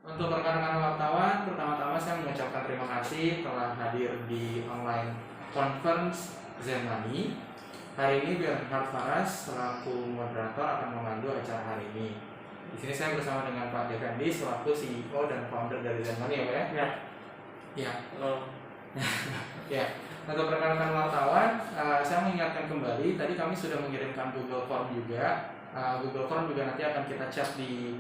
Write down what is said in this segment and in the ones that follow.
Untuk rekan-rekan wartawan, pertama-tama saya mengucapkan terima kasih telah hadir di online conference Zenmoney. Hari ini Bernhard Faras selaku moderator akan memandu acara hari ini. Di sini saya bersama dengan Pak Defendi selaku CEO dan founder dari Zenmoney, ya Pak ya? Ya. Halo. Ya. Untuk rekan-rekan wartawan, saya mengingatkan kembali, tadi kami sudah mengirimkan Google Form juga. Google Form juga nanti akan kita chat di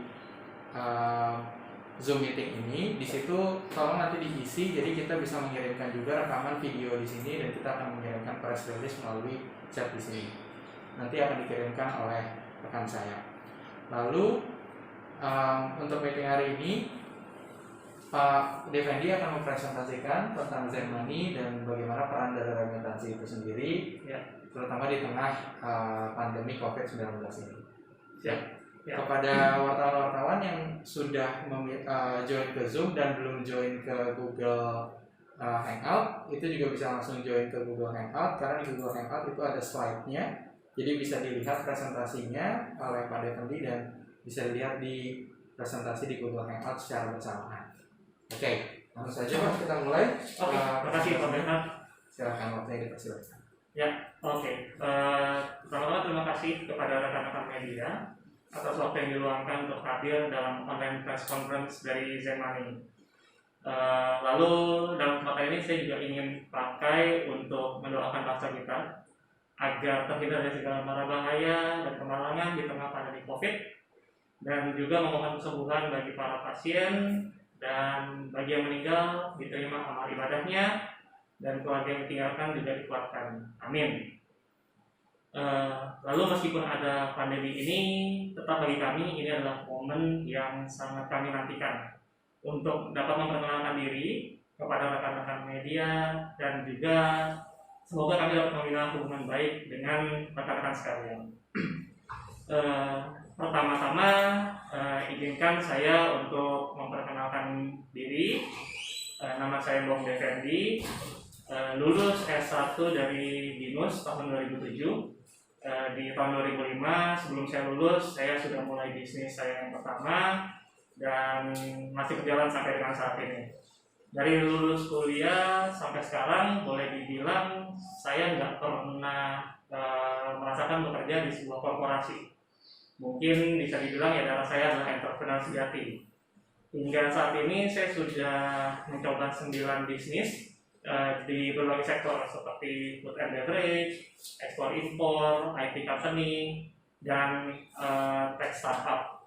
Zoom meeting ini. Di situ tolong nanti diisi, jadi kita bisa mengirimkan juga rekaman video di sini dan kita akan mengirimkan press release melalui chat di sini. Nanti akan dikirimkan oleh rekan saya. Lalu untuk meeting hari ini Pak Defendi akan mempresentasikan tentang Zenmoney dan bagaimana peran dari remitansi itu sendiri, Ya. terutama di tengah pandemi COVID-19 ini. Siap. Ya. Kepada wartawan-wartawan yang sudah join ke Zoom dan belum join ke Google Hangout, itu juga bisa langsung join ke Google Hangout, karena di Google Hangout itu ada slide-nya, jadi bisa dilihat presentasinya oleh Pak Defendi dan bisa dilihat di presentasi di Google Hangout secara bersamaan. Oke, langsung saja Pak, kita mulai. Oke, terima kasih Pak Bernhard. Silakan, waktunya dipersilakan. Ya, oke. Pertama-tama terima kasih kepada rekan-rekan media atas waktu yang diluangkan untuk hadir dalam online press conference dari Zenmoney. Lalu dalam kesempatan ini saya juga ingin pakai untuk mendoakan bangsa kita agar terhindar dari segala mara bahaya dan kemalangan di tengah pandemi COVID, dan juga memohon kesembuhan bagi para pasien dan bagi yang meninggal diterima amal ibadahnya dan keluarga yang ditinggalkan juga dikuatkan. Amin. Lalu meskipun ada pandemi ini, tetap bagi kami ini adalah momen yang sangat kami nantikan untuk dapat memperkenalkan diri kepada rekan-rekan media, dan juga semoga kami dapat membina hubungan baik dengan rekan-rekan sekalian. Pertama-tama izinkan saya untuk memperkenalkan diri. Nama saya Bong Defendi, lulus S1 dari BINUS tahun 2007. Di tahun 2005 sebelum saya lulus, saya sudah mulai bisnis saya yang pertama dan masih berjalan sampai dengan saat ini. Dari lulus kuliah sampai sekarang boleh dibilang saya nggak pernah merasakan bekerja di sebuah korporasi. Mungkin bisa dibilang ya darah saya adalah entrepreneur sejati. Hingga saat ini saya sudah mencoba 9 bisnis di berbagai sektor seperti food and beverage, ekspor impor, IT company, dan tech startup.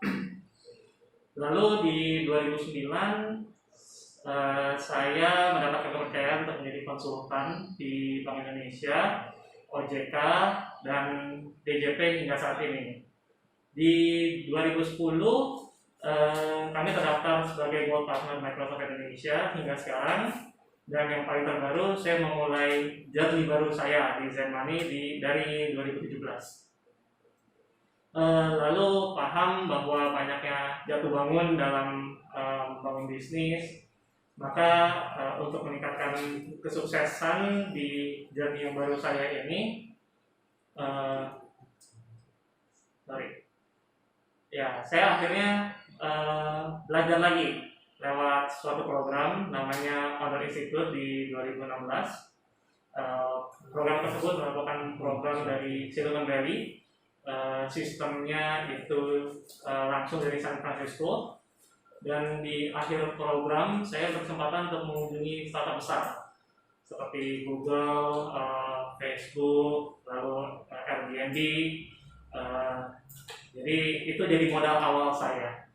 Lalu di 2009 saya mendapatkan kepercayaan untuk menjadi konsultan di Bank Indonesia, OJK, dan DJP hingga saat ini. Di 2010 kami terdaftar sebagai Gold Partner Microsoft Indonesia hingga sekarang. Dan yang paling terbaru, saya memulai journey baru saya di Zenmoney dari 2017. Lalu paham bahwa banyaknya jatuh bangun dalam membangun bisnis, maka untuk meningkatkan kesuksesan di journey yang baru saya ini, saya akhirnya belajar lagi lewat suatu program namanya Honor Institute di 2016. Program tersebut merupakan program dari Silicon Valley. Sistemnya itu langsung dari San Francisco, dan di akhir program saya berkesempatan untuk mengunjungi startup besar seperti Google, Facebook, lalu Airbnb. Jadi itu jadi modal awal saya.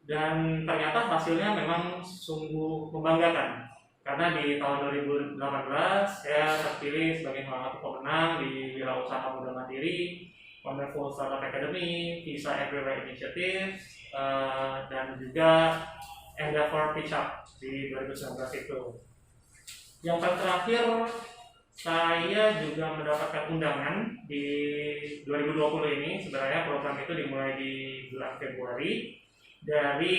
Dan ternyata hasilnya memang sungguh membanggakan, karena di tahun 2018 saya terpilih sebagai salah satu pemenang di Wirausaha Muda Mandiri, Wonderful Startup Academy, Visa Everywhere Initiative, dan juga Endeavor Pitch Up di 2019 itu. Yang terakhir, saya juga mendapatkan undangan di 2020 ini. Sebenarnya program itu dimulai di bulan Februari dari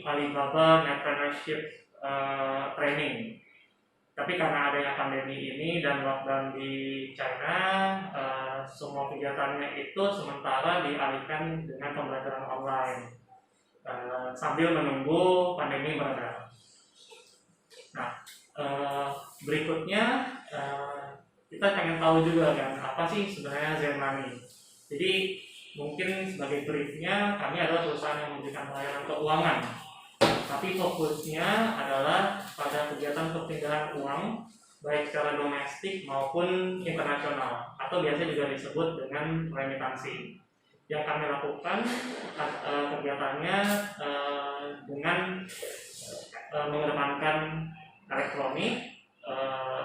Alibaba Entrepreneurship Training. Tapi karena adanya pandemi ini dan lockdown di China, semua kegiatannya itu sementara dialihkan dengan pembelajaran online. sambil menunggu pandemi mereda. Nah, berikutnya kita pengen tahu juga kan apa sih sebenarnya Zen Money. Jadi mungkin sebagai briefnya, kami adalah perusahaan yang memberikan layanan keuangan, tapi fokusnya adalah pada kegiatan perpindahan uang baik secara domestik maupun internasional, atau biasa juga disebut dengan remitansi. Yang kami lakukan kegiatannya dengan mengedepankan elektronik,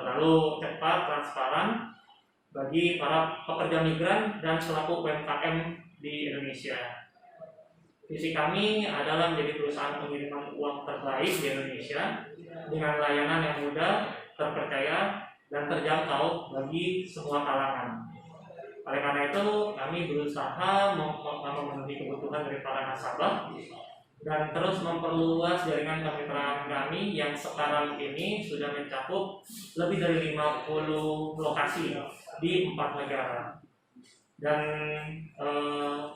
lalu cepat, transparan bagi para pekerja migran dan pelaku UMKM di Indonesia. Visi kami adalah menjadi perusahaan pengiriman uang terbaik di Indonesia dengan layanan yang mudah, terpercaya, dan terjangkau bagi semua kalangan. Oleh karena itu, kami berusaha memenuhi kebutuhan dari para nasabah dan terus memperluas jaringan kemitraan kami yang sekarang ini sudah mencakup lebih dari 50 lokasi di 4 negara. Dan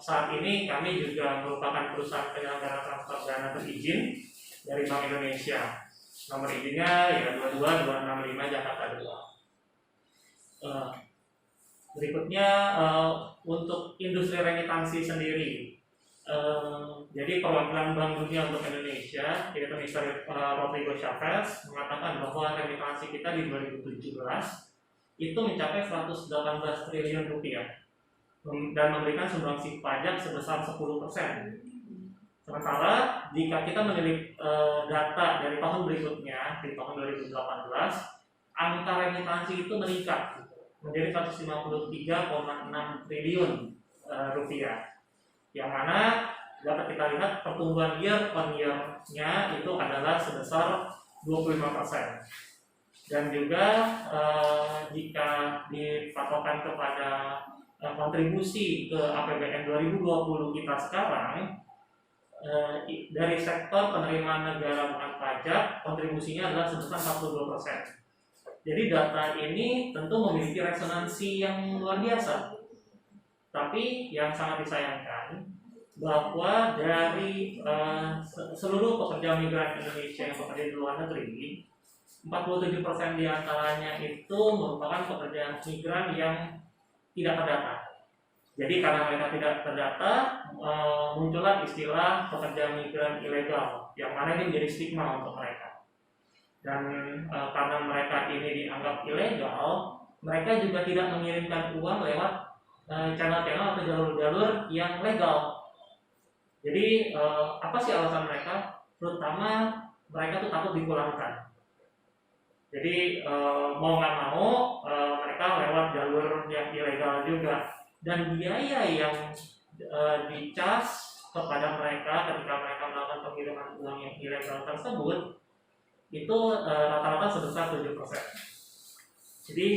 saat ini kami juga merupakan perusahaan penyelenggara transfer dana berizin dari Bank Indonesia. Nomor izinnya ya 22265 Jakarta 2. Berikutnya untuk industri remitansi sendiri. Jadi perwakilan Bank Dunia untuk Indonesia, yaitu Mr. Rodrigo Chavez, mengatakan bahwa remitansi kita di 2017 itu mencapai 118 triliun rupiah dan memberikan sumbangsi pajak sebesar 10%. Sementara jika kita menilik data dari tahun berikutnya, di tahun 2018, angka remitansi itu meningkat menjadi 153,6 triliun rupiah. Yang mana dapat kita lihat pertumbuhan year on year-nya itu adalah sebesar 25%. Dan juga jika dipatokan kepada kontribusi ke APBN 2020 kita sekarang, dari sektor penerimaan negara bukan pajak, kontribusinya adalah sebesar 42%. Jadi data ini tentu memiliki resonansi yang luar biasa. Tapi yang sangat disayangkan bahwa dari seluruh pekerja migran Indonesia yang bekerja di luar negeri, 47% diantaranya itu merupakan pekerja migran yang tidak terdata. Jadi karena mereka tidak terdata, muncullah istilah pekerja migran ilegal, yang mana ini menjadi stigma untuk mereka. Dan karena mereka ini dianggap ilegal, mereka juga tidak mengirimkan uang lewat channel-channel atau jalur-jalur yang legal. Jadi apa sih alasan mereka? Terutama mereka tuh takut dipulangkan. Jadi mau nggak mau mereka lewat jalur yang ilegal juga, dan biaya yang dicas kepada mereka ketika mereka melakukan pengiriman uang yang ilegal tersebut itu rata-rata sebesar 7%. Jadi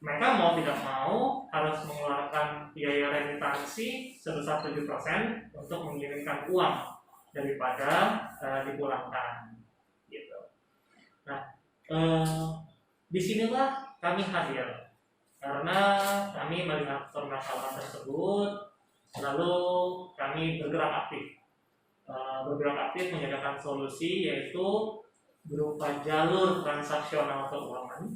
mereka mau tidak mau harus mengeluarkan biaya remitansi sebesar 7% untuk mengirimkan uang daripada dipulangkan, gitu. Nah, disinilah kami hadir karena kami melihat permasalahan tersebut, lalu kami bergerak aktif menyediakan solusi, yaitu berupa jalur transaksional keuangan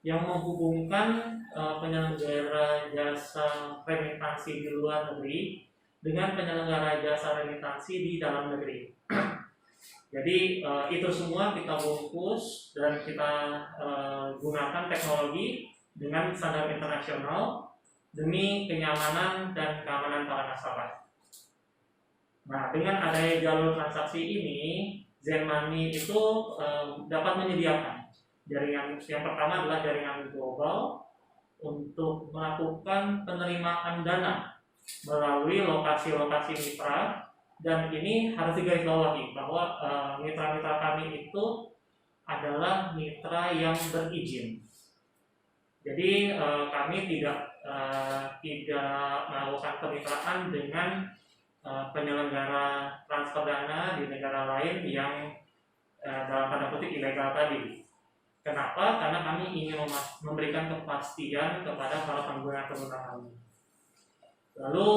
yang menghubungkan penyelenggara jasa remitansi di luar negeri dengan penyelenggara jasa remitansi di dalam negeri. Jadi itu semua kita bungkus dan kita gunakan teknologi dengan standar internasional demi kenyamanan dan keamanan para nasabah. Nah, dengan adanya jalur transaksi ini, Zen Money itu dapat menyediakan jaringan. Yang pertama adalah jaringan global untuk melakukan penerimaan dana melalui lokasi-lokasi mitra, dan ini harus digarisbawahi bahwa mitra-mitra kami itu adalah mitra yang berizin. Jadi kami tidak melakukan kemitraan dengan penyelenggara transfer dana di negara lain yang dalam tanda kutip ilegal tadi. Kenapa? Karena kami ingin memberikan kepastian kepada para pengguna kami. Lalu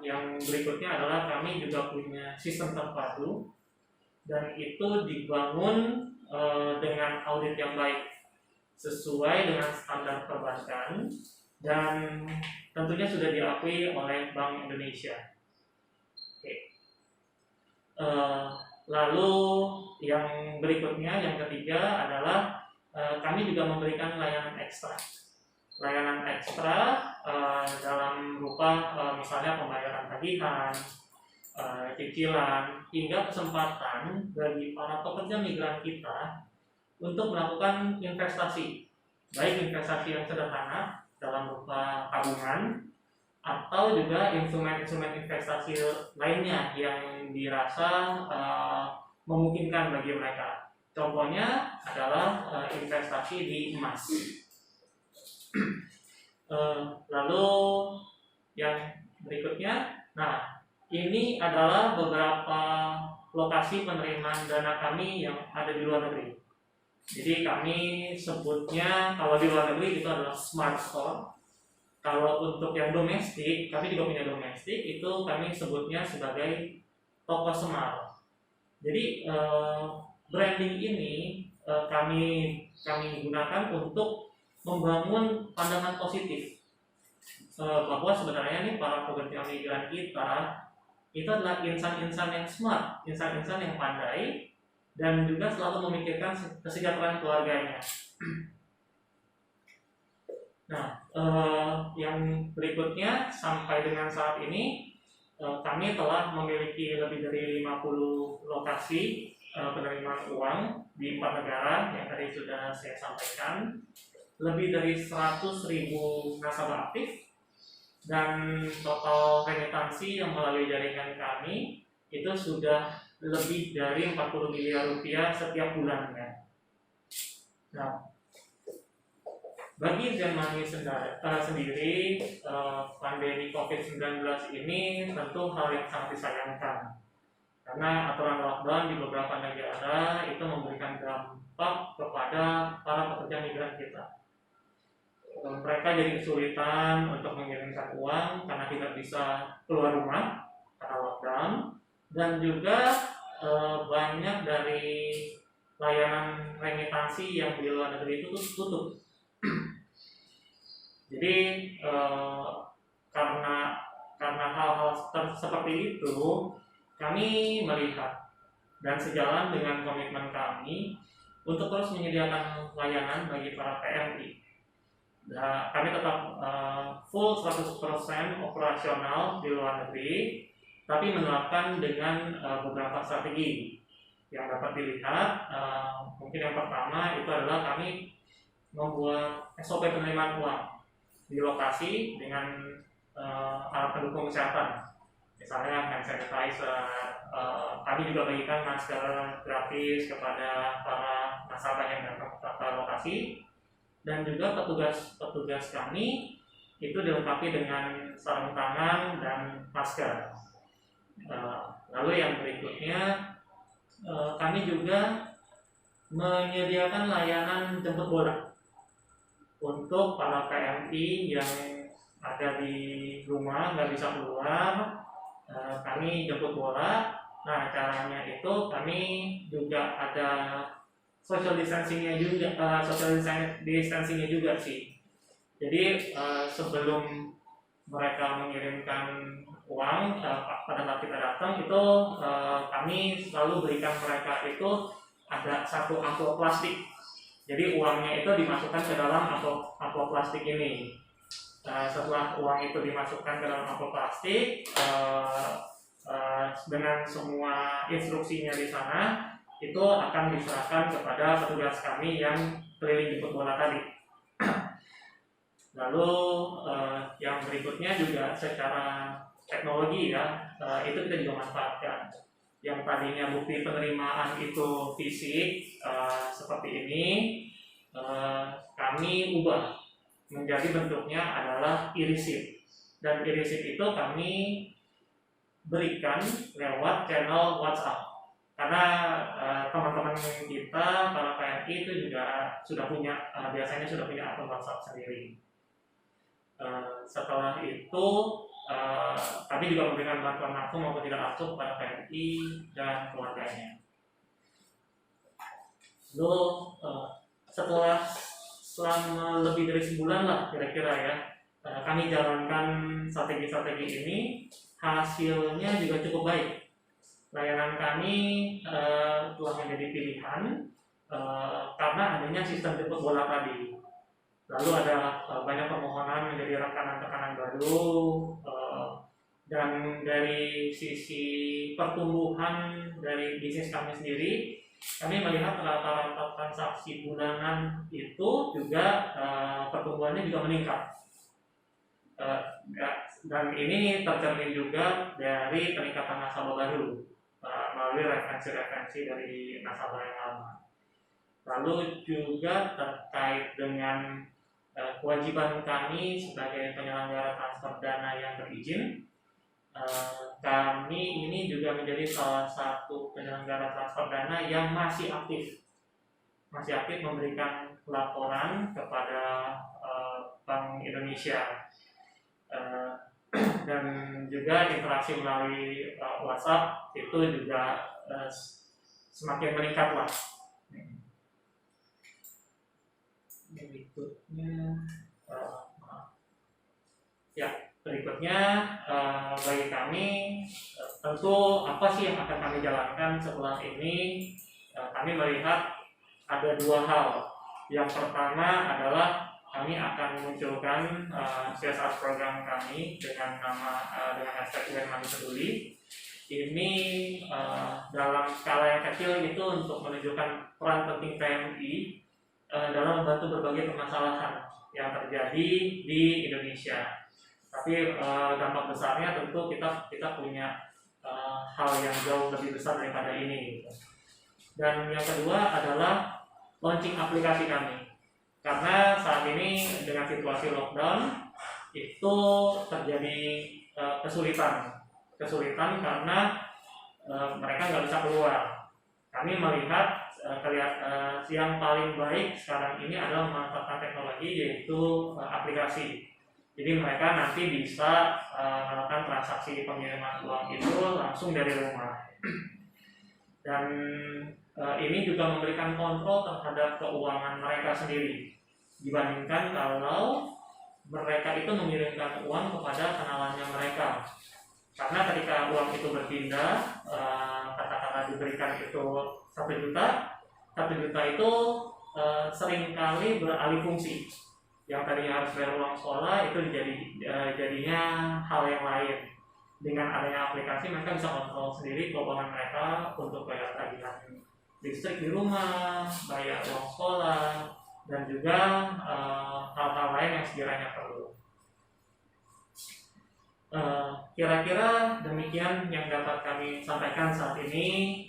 yang berikutnya adalah kami juga punya sistem terpadu dan itu dibangun dengan audit yang baik sesuai dengan standar perbankan dan tentunya sudah diakui oleh Bank Indonesia. Oke. Lalu yang berikutnya, yang ketiga adalah kami juga memberikan layanan ekstra. Layanan ekstra dalam rupa misalnya pembayaran tagihan, cicilan, hingga kesempatan bagi para pekerja migran kita untuk melakukan investasi, baik investasi yang sederhana dalam rupa tabungan atau juga instrumen-instrumen investasi lainnya yang dirasa memungkinkan bagi mereka. Contohnya adalah investasi di emas. Lalu yang berikutnya, nah ini adalah beberapa lokasi penerimaan dana kami yang ada di luar negeri. Jadi kami sebutnya kalau di luar negeri itu adalah smart store. Kalau untuk yang domestik, kami juga punya domestik, itu kami sebutnya sebagai toko semar. Jadi branding ini kami gunakan untuk membangun pandangan positif bahwa sebenarnya nih para pekerja migran kita itu adalah insan-insan yang smart, insan-insan yang pandai, dan juga selalu memikirkan kesejahteraan keluarganya. Nah, yang berikutnya sampai dengan saat ini kami telah memiliki lebih dari 50 lokasi penerimaan uang di 4 negara yang tadi sudah saya sampaikan, lebih dari 100.000 nasabah aktif, dan total remitansi yang melalui jaringan kami itu sudah lebih dari 40 miliar rupiah setiap bulannya. Nah, bagi Zen Money sendiri, pandemi COVID-19 ini tentu hal yang sangat disayangkan karena aturan lockdown di beberapa negara itu memberikan dampak kepada para pekerja migran kita. Mereka jadi kesulitan untuk mengirimkan uang karena tidak bisa keluar rumah karena lockdown, dan juga banyak dari layanan remitansi yang di luar negeri itu tutup. Jadi karena hal-hal seperti itu, kami melihat dan sejalan dengan komitmen kami untuk terus menyediakan layanan bagi para PMI. Nah, kami tetap full 100% operasional di luar negeri, tapi menerapkan dengan beberapa strategi yang dapat dilihat. Mungkin yang pertama itu adalah kami membuat SOP penerimaan uang di lokasi dengan alat pendukung kesehatan, misalnya hand sanitizer. Kami juga bagikan masker gratis kepada para nasabah yang datang ke lokasi, dan juga petugas kami itu dilengkapi dengan sarung tangan dan masker. Lalu yang berikutnya, kami juga menyediakan layanan jemput bola untuk para PMI yang ada di rumah nggak bisa keluar. Kami jemput bola. Nah, caranya itu kami juga ada social distancingnya juga sih. Jadi sebelum mereka mengirimkan uang pada saat kita datang itu kami selalu berikan mereka itu ada satu amplop plastik. Jadi uangnya itu dimasukkan ke dalam amplop plastik ini. Setelah uang itu dimasukkan ke dalam amplop plastik dengan semua instruksinya di sana, itu akan diserahkan kepada petugas kami yang keliling jemput bola tadi. Lalu yang berikutnya juga secara teknologi ya, itu kita juga manfaatkan. Yang tadinya bukti penerimaan itu fisik seperti ini, kami ubah menjadi bentuknya adalah e-receipt, dan e-receipt itu kami berikan lewat channel WhatsApp. Karena teman-teman kita, para PMI itu juga sudah punya, biasanya sudah punya akun WhatsApp sendiri. Setelah itu kami juga memberikan bantuan langsung maupun tidak langsung kepada PMI dan keluarganya. Lalu setelah selama lebih dari sebulan lah kira-kira ya, kami jalankan strategi-strategi ini, hasilnya juga cukup baik. Layanan kami telah menjadi pilihan karena adanya sistem jemput bola tadi. Lalu ada banyak permohonan menjadi rekanan-rekanan baru, dan dari sisi pertumbuhan dari bisnis kami sendiri, kami melihat rata-rata transaksi bulanan itu juga pertumbuhannya juga meningkat. Dan ini tercermin juga dari peningkatan nasabah baru melalui referensi-referensi dari nasabah yang lama. Lalu juga terkait dengan kewajiban kami sebagai penyelenggara transfer dana yang berizin, kami ini juga menjadi salah satu penyelenggara transfer dana yang masih aktif memberikan laporan kepada Bank Indonesia, dan juga interaksi melalui WhatsApp itu juga semakin meningkat lah. Berikutnya bagi kami tentu apa sih yang akan kami jalankan setelah ini. Kami melihat ada dua hal. Yang pertama adalah kami akan memunculkan CSR program kami dengan nama dengan hashtag Kami Peduli. Ini dalam skala yang kecil itu untuk menunjukkan peran penting PMI dalam membantu berbagai permasalahan yang terjadi di Indonesia. Tapi dampak besarnya tentu kita punya hal yang jauh lebih besar daripada ini. Dan yang kedua adalah launching aplikasi kami. Karena saat ini dengan situasi lockdown itu terjadi kesulitan karena mereka nggak bisa keluar. Kami melihat yang paling baik sekarang ini adalah memanfaatkan teknologi, yaitu aplikasi. Jadi mereka nanti bisa melakukan transaksi pengiriman uang itu langsung dari rumah. Dan ini juga memberikan kontrol terhadap keuangan mereka sendiri, dibandingkan kalau mereka itu mengirimkan uang kepada kenalannya mereka. Karena ketika uang itu berpindah, katakanlah diberikan itu 1 juta, 1 juta itu seringkali beralih fungsi. Yang tadinya harus bayar uang sekolah itu jadinya hal yang lain. Dengan adanya aplikasi, mereka bisa kontrol sendiri keuangan mereka untuk bayar tagihan listrik di rumah, bayar uang sekolah, dan juga hal-hal lain yang sekiranya perlu. Kira-kira demikian yang dapat kami sampaikan saat ini.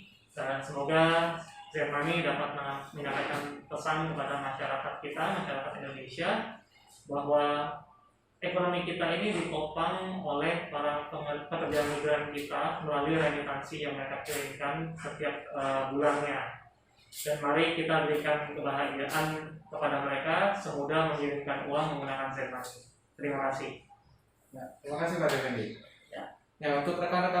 Semoga Zenmoney dapat menyampaikan pesan kepada masyarakat kita, masyarakat Indonesia, bahwa ekonomi kita ini ditopang oleh para pekerja migran kita melalui remitansi yang mereka kirimkan setiap bulannya. Dan mari kita berikan kebahagiaan kepada mereka semudah mengirimkan uang menggunakan Zenmoney. Terima kasih. Terima kasih Pak Devendi. Ya, untuk rekan-rekan